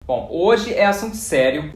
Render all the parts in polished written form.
Bom, hoje é assunto sério.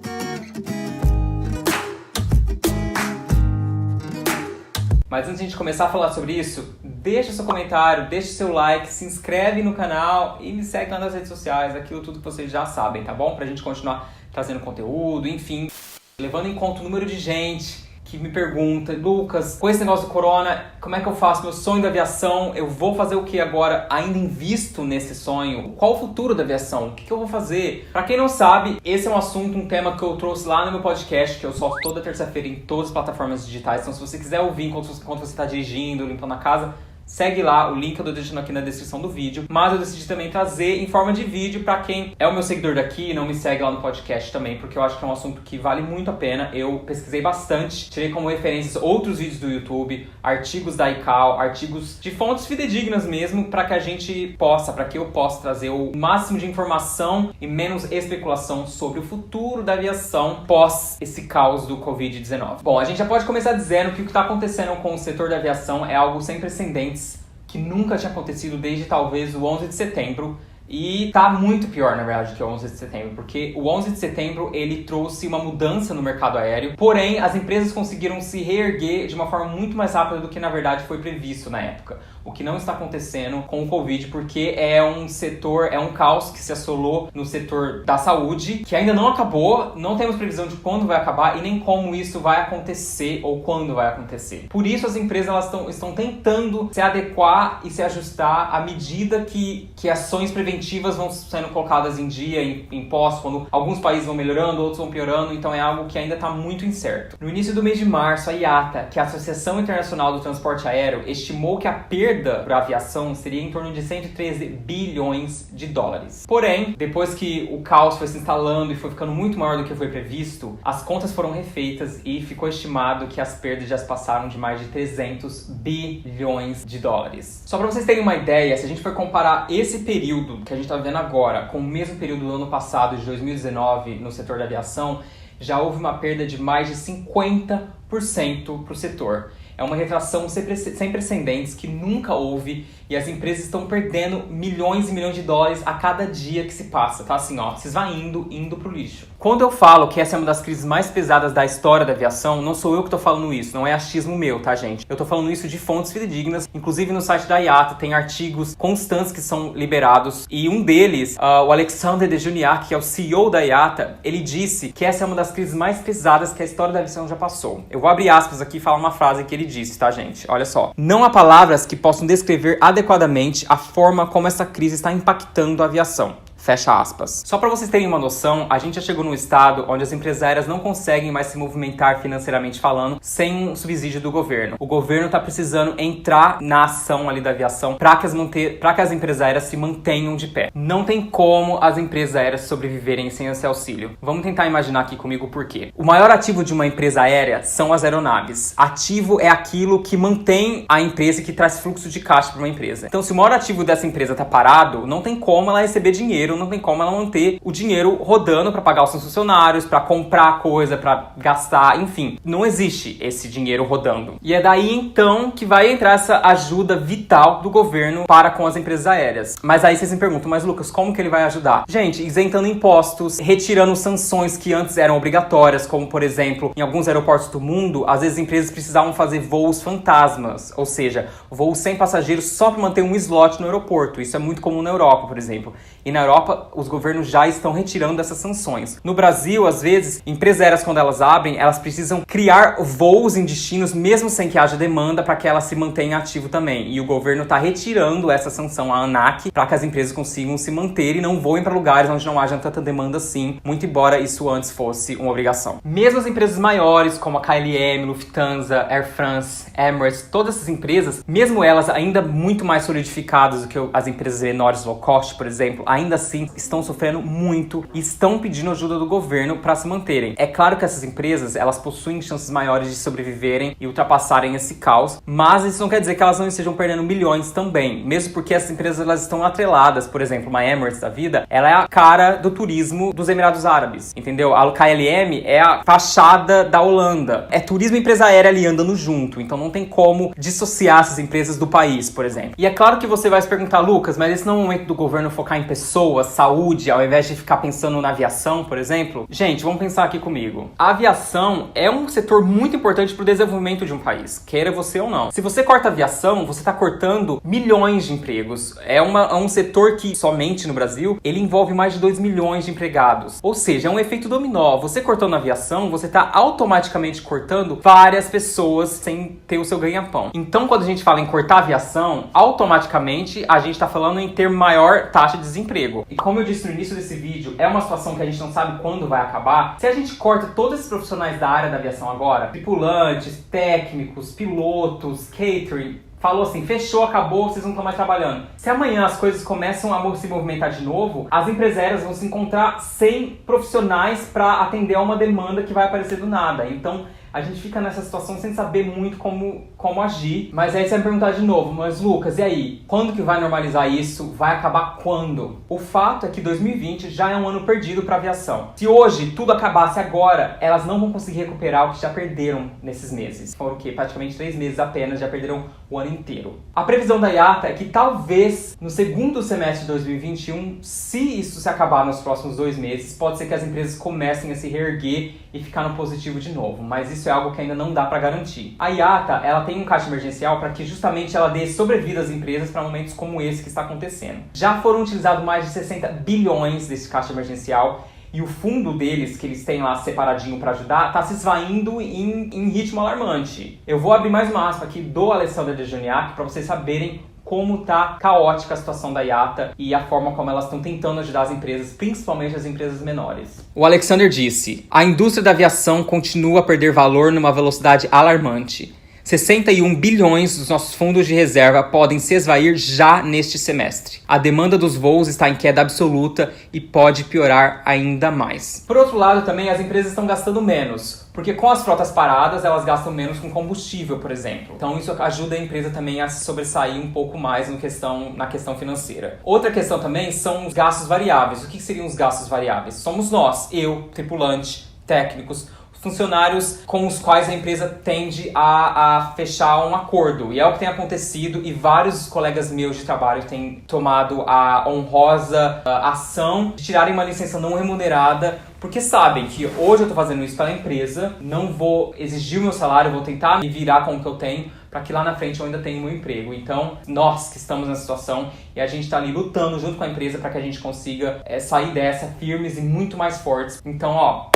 Mas antes de a gente começar a falar sobre isso, deixa seu comentário, deixa seu like, se inscreve no canal e me segue lá nas redes sociais, aquilo tudo que vocês já sabem, tá bom? Pra gente continuar trazendo conteúdo, enfim. Levando em conta o número de gente que me pergunta, Lucas, com esse negócio do corona, como é que eu faço meu sonho da aviação? Eu vou fazer o que agora? Ainda invisto nesse sonho? Qual o futuro da aviação? O que eu vou fazer? Pra quem não sabe, esse é um assunto, um tema que eu trouxe lá no meu podcast, que eu solto toda terça-feira em todas as plataformas digitais. Então se você quiser ouvir enquanto você está dirigindo, limpando a casa, segue lá, o link eu tô deixando aqui na descrição do vídeo. Mas eu decidi também trazer em forma de vídeo pra quem é o meu seguidor daqui e não me segue lá no podcast também, porque eu acho que é um assunto que vale muito a pena. Eu pesquisei bastante, tirei como referências outros vídeos do YouTube, artigos da ICAO, artigos de fontes fidedignas mesmo, pra que eu possa trazer o máximo de informação e menos especulação sobre o futuro da aviação pós esse caos do Covid-19. Bom, a gente já pode começar dizendo que o que está acontecendo com o setor da aviação é algo sem precedentes, que nunca tinha acontecido desde talvez o 11 de setembro. E tá muito pior, na verdade, que o 11 de setembro, porque o 11 de setembro ele trouxe uma mudança no mercado aéreo, porém as empresas conseguiram se reerguer de uma forma muito mais rápida do que na verdade foi previsto na época. O que não está acontecendo com o Covid, porque é um caos que se assolou no setor da saúde, que ainda não acabou, não temos previsão de quando vai acabar e nem como isso vai acontecer ou quando vai acontecer. Por isso as empresas estão tentando se adequar e se ajustar à medida que ações preventivas vão sendo colocadas em dia, em pós, quando alguns países vão melhorando, outros vão piorando, então é algo que ainda está muito incerto. No início do mês de março, a IATA, que é a Associação Internacional do Transporte Aéreo, estimou que a perda para a aviação seria em torno de 113 bilhões de dólares. Porém, depois que o caos foi se instalando e foi ficando muito maior do que foi previsto, as contas foram refeitas e ficou estimado que as perdas já passaram de mais de 300 bilhões de dólares. Só para vocês terem uma ideia, se a gente for comparar esse período que a gente está vendo agora com o mesmo período do ano passado, de 2019, no setor da aviação, já houve uma perda de mais de 50% para o setor. É uma retração sem precedentes que nunca houve e as empresas estão perdendo milhões e milhões de dólares a cada dia que se passa, tá? Assim, ó, vocês vão indo pro lixo. Quando eu falo que essa é uma das crises mais pesadas da história da aviação, não sou eu que tô falando isso, não é achismo meu, tá, gente? Eu tô falando isso de fontes fidedignas, inclusive no site da IATA tem artigos constantes que são liberados e um deles, o Alexandre de Juniac, que é o CEO da IATA, ele disse que essa é uma das crises mais pesadas que a história da aviação já passou. Eu vou abrir aspas aqui e falar uma frase que ele disse, tá, gente? Olha só. Não há palavras que possam descrever adequadamente a forma como essa crise está impactando a aviação. Fecha aspas. Só para vocês terem uma noção, a gente já chegou num estado onde as empresas aéreas não conseguem mais se movimentar financeiramente falando sem um subsídio do governo. O governo tá precisando entrar na ação ali da aviação para que as empresas aéreas se mantenham de pé. Não tem como as empresas aéreas sobreviverem sem esse auxílio. Vamos tentar imaginar aqui comigo por quê. O maior ativo de uma empresa aérea são as aeronaves. Ativo é aquilo que mantém a empresa e que traz fluxo de caixa para uma empresa. Então, se o maior ativo dessa empresa tá parado, não tem como ela receber dinheiro, não tem como ela manter o dinheiro rodando para pagar os seus funcionários, para comprar coisa, para gastar, enfim. Não existe esse dinheiro rodando. E é daí então que vai entrar essa ajuda vital do governo para com as empresas aéreas. Mas aí vocês me perguntam, mas Lucas, como que ele vai ajudar? Gente, isentando impostos, retirando sanções que antes eram obrigatórias, como por exemplo, em alguns aeroportos do mundo, às vezes empresas precisavam fazer voos fantasmas, ou seja, voos sem passageiros só para manter um slot no aeroporto. Isso é muito comum na Europa, por exemplo. E na Europa, os governos já estão retirando essas sanções. No Brasil, às vezes, empresas aéreas, quando elas abrem, elas precisam criar voos em destinos, mesmo sem que haja demanda, para que elas se mantenham ativo também. E o governo está retirando essa sanção, a ANAC, para que as empresas consigam se manter e não voem para lugares onde não haja tanta demanda assim, muito embora isso antes fosse uma obrigação. Mesmo as empresas maiores, como a KLM, Lufthansa, Air France, Emirates, todas essas empresas, mesmo elas ainda muito mais solidificadas do que as empresas menores low cost, por exemplo, ainda assim estão sofrendo muito e estão pedindo ajuda do governo para se manterem. É claro que essas empresas, elas possuem chances maiores de sobreviverem e ultrapassarem esse caos, mas isso não quer dizer que elas não estejam perdendo milhões também, mesmo porque essas empresas elas estão atreladas. Por exemplo, uma Emirates da vida, ela é a cara do turismo dos Emirados Árabes, entendeu? A KLM é a fachada da Holanda. É turismo e empresa aérea ali andando junto, então não tem como dissociar essas empresas do país, por exemplo. E é claro que você vai se perguntar, Lucas, mas esse não é o momento do governo focar em pessoas, pessoas saúde ao invés de ficar pensando na aviação, por exemplo? Gente, vamos pensar aqui comigo. A aviação é um setor muito importante para o desenvolvimento de um país, queira você ou não. Se você corta a aviação, você está cortando milhões de empregos. É um setor que, somente no Brasil, ele envolve mais de 2 milhões de empregados. Ou seja, é um efeito dominó. Você cortando a aviação, você está automaticamente cortando várias pessoas sem ter o seu ganha-pão. Então, quando a gente fala em cortar a aviação, automaticamente a gente está falando em ter maior taxa de desemprego. E como eu disse no início desse vídeo, é uma situação que a gente não sabe quando vai acabar. Se a gente corta todos esses profissionais da área da aviação agora, tripulantes, técnicos, pilotos, catering, falou assim, fechou, acabou, vocês não estão mais trabalhando. Se amanhã as coisas começam a se movimentar de novo, as empresas aéreas vão se encontrar sem profissionais para atender a uma demanda que vai aparecer do nada. Então, a gente fica nessa situação sem saber muito como agir. Mas aí você vai me perguntar de novo, mas Lucas, e aí? Quando que vai normalizar isso? Vai acabar quando? O fato é que 2020 já é um ano perdido para a aviação. Se hoje tudo acabasse agora, elas não vão conseguir recuperar o que já perderam nesses meses. Foram o quê? Praticamente 3 meses apenas, já perderam o ano inteiro. A previsão da IATA é que talvez no segundo semestre de 2021, se isso se acabar nos próximos 2 meses, pode ser que as empresas comecem a se reerguer e ficar no positivo de novo, mas isso é algo que ainda não dá para garantir. A IATA, ela tem um caixa emergencial para que justamente ela dê sobrevida às empresas para momentos como esse que está acontecendo. Já foram utilizados mais de 60 bilhões desse caixa emergencial e o fundo deles, que eles têm lá separadinho para ajudar, está se esvaindo em ritmo alarmante. Eu vou abrir mais uma aspa aqui do Alessandro Dejoniak para vocês saberem como tá caótica a situação da IATA e a forma como elas estão tentando ajudar as empresas, principalmente as empresas menores. O Alexander disse: a indústria da aviação continua a perder valor numa velocidade alarmante. 61 bilhões dos nossos fundos de reserva podem se esvair já neste semestre. A demanda dos voos está em queda absoluta e pode piorar ainda mais. Por outro lado, também as empresas estão gastando menos, porque com as frotas paradas, elas gastam menos com combustível, por exemplo. Então isso ajuda a empresa também a se sobressair um pouco mais na questão financeira. Outra questão também são os gastos variáveis. O que seriam os gastos variáveis? Somos nós, eu, tripulante, técnicos, funcionários com os quais a empresa tende a fechar um acordo. E é o que tem acontecido e vários colegas meus de trabalho têm tomado a honrosa ação de tirarem uma licença não remunerada, porque sabem que hoje eu estou fazendo isso pela empresa, não vou exigir o meu salário, vou tentar me virar com o que eu tenho, para que lá na frente eu ainda tenha o meu emprego. Então, nós que estamos nessa situação e a gente está ali lutando junto com a empresa para que a gente consiga sair dessa firmes e muito mais fortes. Então,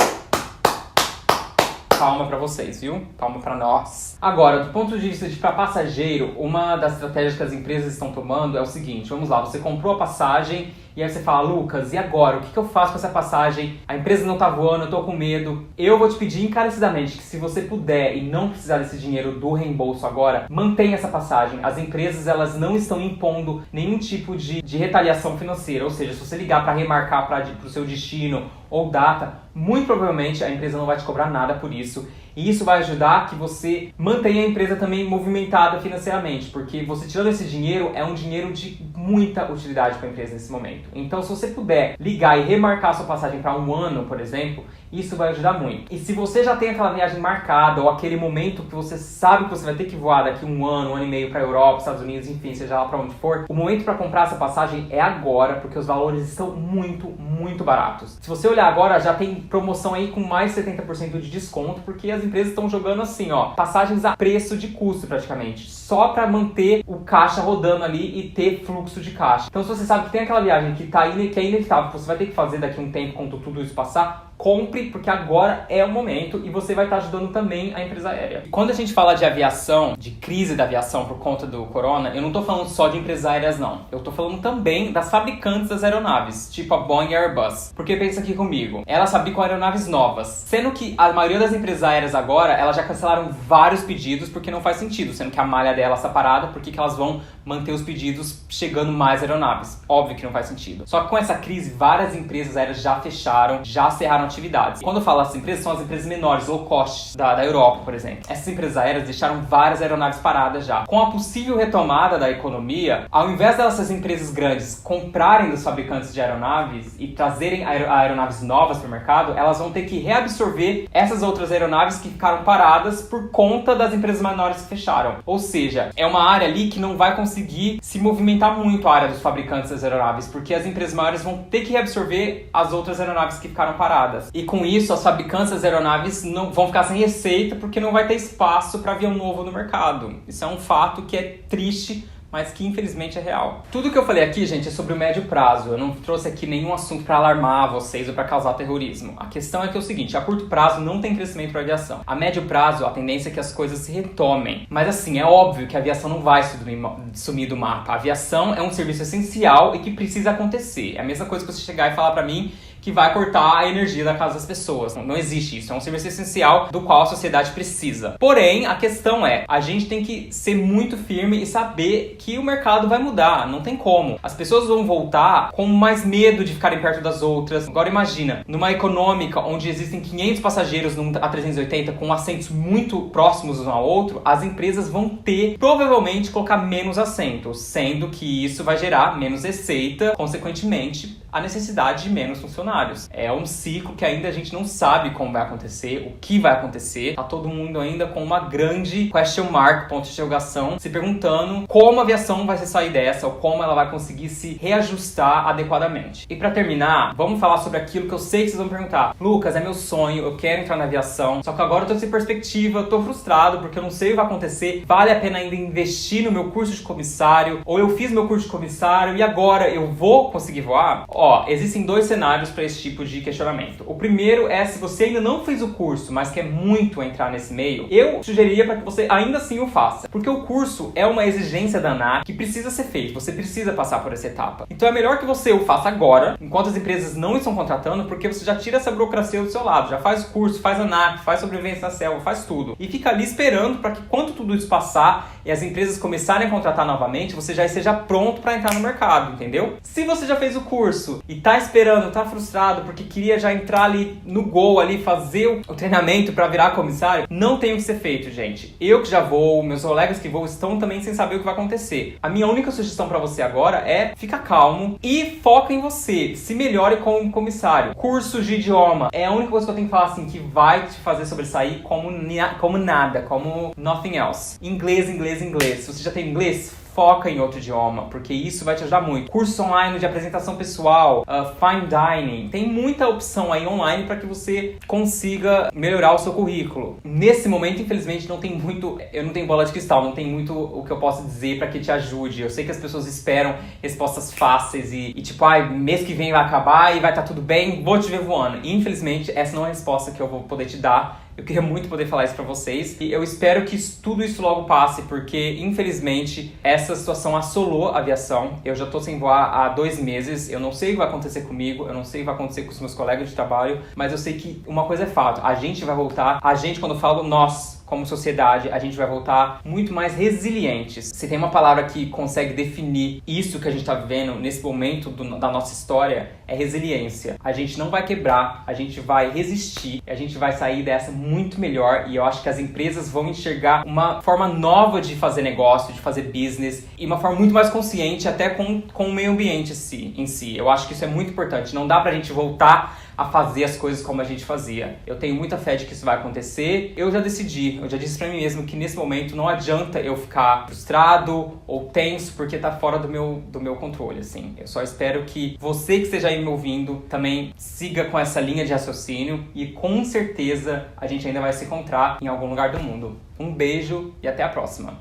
palma pra vocês, viu? Palma pra nós. Agora, do ponto de vista de para passageiro, uma das estratégias que as empresas estão tomando é o seguinte, vamos lá, você comprou a passagem e aí você fala, Lucas, e agora? O que eu faço com essa passagem? A empresa não tá voando, eu tô com medo. Eu vou te pedir encarecidamente que se você puder e não precisar desse dinheiro do reembolso agora, mantenha essa passagem. As empresas, elas não estão impondo nenhum tipo de retaliação financeira, ou seja, se você ligar para remarcar para o seu destino ou data, muito provavelmente a empresa não vai te cobrar nada por isso. E isso vai ajudar que você mantenha a empresa também movimentada financeiramente, porque você tirando esse dinheiro é um dinheiro de muita utilidade para a empresa nesse momento. Então, se você puder ligar e remarcar a sua passagem para 1 ano, por exemplo, isso vai ajudar muito. E se você já tem aquela viagem marcada ou aquele momento que você sabe que você vai ter que voar daqui 1 ano, 1 ano e meio para a Europa, Estados Unidos, enfim, seja lá para onde for, o momento para comprar essa passagem é agora, porque os valores estão muito, muito baratos. Se você olhar agora, já tem promoção aí com mais de 70% de desconto, porque as empresas estão jogando assim, passagens a preço de custo praticamente, só para manter o caixa rodando ali e ter fluxo de caixa. Então, se você sabe que tem aquela viagem que é inevitável, que você vai ter que fazer daqui a um tempo quando tudo isso passar, compre, porque agora é o momento e você vai estar ajudando também a empresa aérea. E quando a gente fala de aviação, de crise da aviação por conta do corona, eu não tô falando só de empresas aéreas, não. Eu tô falando também das fabricantes das aeronaves, tipo a Boeing e a Airbus. Porque pensa aqui comigo, elas fabricam aeronaves novas, sendo que a maioria das empresas aéreas agora, elas já cancelaram vários pedidos porque não faz sentido, sendo que a malha delas está parada, porque que elas vão manter os pedidos chegando mais aeronaves? Óbvio que não faz sentido. Só que com essa crise, várias empresas aéreas já fecharam, já cerraram atividades. Quando eu falo essas empresas, são as empresas menores, low cost, da Europa, por exemplo. Essas empresas aéreas deixaram várias aeronaves paradas já. Com a possível retomada da economia, ao invés dessas empresas grandes comprarem dos fabricantes de aeronaves e trazerem aeronaves novas para o mercado, elas vão ter que reabsorver essas outras aeronaves que ficaram paradas por conta das empresas menores que fecharam. Ou seja, é uma área ali que não vai conseguir se movimentar muito a área dos fabricantes das aeronaves, porque as empresas maiores vão ter que reabsorver as outras aeronaves que ficaram paradas. E com isso, as fabricantes das aeronaves não vão ficar sem receita porque não vai ter espaço para avião novo no mercado. Isso é um fato que é triste, mas que infelizmente é real. Tudo que eu falei aqui, gente, é sobre o médio prazo. Eu não trouxe aqui nenhum assunto para alarmar vocês ou para causar terrorismo. A questão é que é o seguinte, a curto prazo não tem crescimento para a aviação. A médio prazo, a tendência é que as coisas se retomem. Mas assim, é óbvio que a aviação não vai sumir do mapa. A aviação é um serviço essencial e que precisa acontecer. É a mesma coisa que você chegar e falar para mim que vai cortar a energia da casa das pessoas. Não existe isso. É um serviço essencial do qual a sociedade precisa. Porém, a questão é, a gente tem que ser muito firme e saber que o mercado vai mudar. Não tem como. As pessoas vão voltar com mais medo de ficarem perto das outras. Agora imagina, numa econômica onde existem 500 passageiros num A380 com assentos muito próximos um ao outro, as empresas vão ter, provavelmente, colocar menos assentos, sendo que isso vai gerar menos receita, consequentemente, a necessidade de menos funcionários. É um ciclo que ainda a gente não sabe como vai acontecer, o que vai acontecer. Tá todo mundo ainda com uma grande question mark, ponto de interrogação, se perguntando como a aviação vai se sair dessa ou como ela vai conseguir se reajustar adequadamente. E para terminar, vamos falar sobre aquilo que eu sei que vocês vão perguntar. Lucas, é meu sonho, eu quero entrar na aviação, só que agora eu tô sem perspectiva, eu tô frustrado porque eu não sei o que vai acontecer, vale a pena ainda investir no meu curso de comissário, ou eu fiz meu curso de comissário e agora eu vou conseguir voar? Existem dois cenários para esse tipo de questionamento. O primeiro é se você ainda não fez o curso, mas quer muito entrar nesse meio, eu sugeriria para que você ainda assim o faça. Porque o curso é uma exigência da ANAC que precisa ser feito, você precisa passar por essa etapa. Então é melhor que você o faça agora, enquanto as empresas não estão contratando, porque você já tira essa burocracia do seu lado, já faz o curso, faz ANAC, faz sobrevivência na selva, faz tudo. E fica ali esperando para que quando tudo isso passar e as empresas começarem a contratar novamente, você já esteja pronto para entrar no mercado, entendeu? Se você já fez o curso e tá esperando, tá frustrado porque queria já entrar ali no gol ali, fazer o treinamento para virar comissário, não tem o que ser feito, gente. Eu que já vou, meus colegas que voam estão também sem saber o que vai acontecer. A minha única sugestão para você agora é ficar calmo e foca em você, se melhore como comissário. Cursos de idioma é a única coisa que eu tenho que falar assim que vai te fazer sobressair como nada, como nothing else. Inglês, inglês, inglês. Se você já tem inglês, foca em outro idioma, porque isso vai te ajudar muito. Curso online de apresentação pessoal, fine dining, tem muita opção aí online para que você consiga melhorar o seu currículo. Nesse momento, infelizmente, não tem muito, eu não tenho bola de cristal, não tem muito o que eu posso dizer para que te ajude. Eu sei que as pessoas esperam respostas fáceis e tipo, mês que vem vai acabar e vai estar tudo bem, vou te ver voando. E, infelizmente, essa não é a resposta que eu vou poder te dar. Eu queria muito poder falar isso pra vocês. E eu espero que tudo isso logo passe, porque, infelizmente, essa situação assolou a aviação. Eu já tô sem voar há 2 meses. Eu não sei o que vai acontecer comigo, eu não sei o que vai acontecer com os meus colegas de trabalho, mas eu sei que uma coisa é fato. A gente vai voltar. A gente, quando eu falo nós, como sociedade, a gente vai voltar muito mais resilientes. Se tem uma palavra que consegue definir isso que a gente tá vivendo nesse momento da nossa história, é resiliência. A gente não vai quebrar, a gente vai resistir, a gente vai sair dessa muito melhor e eu acho que as empresas vão enxergar uma forma nova de fazer negócio, de fazer business e uma forma muito mais consciente até com o meio ambiente em si. Eu acho que isso é muito importante. Não dá pra gente voltar a fazer as coisas como a gente fazia. Eu tenho muita fé de que isso vai acontecer. Eu já decidi, eu já disse pra mim mesmo que nesse momento não adianta eu ficar frustrado ou tenso porque tá fora do meu controle, assim. Eu só espero que você que esteja aí me ouvindo também siga com essa linha de raciocínio e com certeza a gente ainda vai se encontrar em algum lugar do mundo. Um beijo e até a próxima.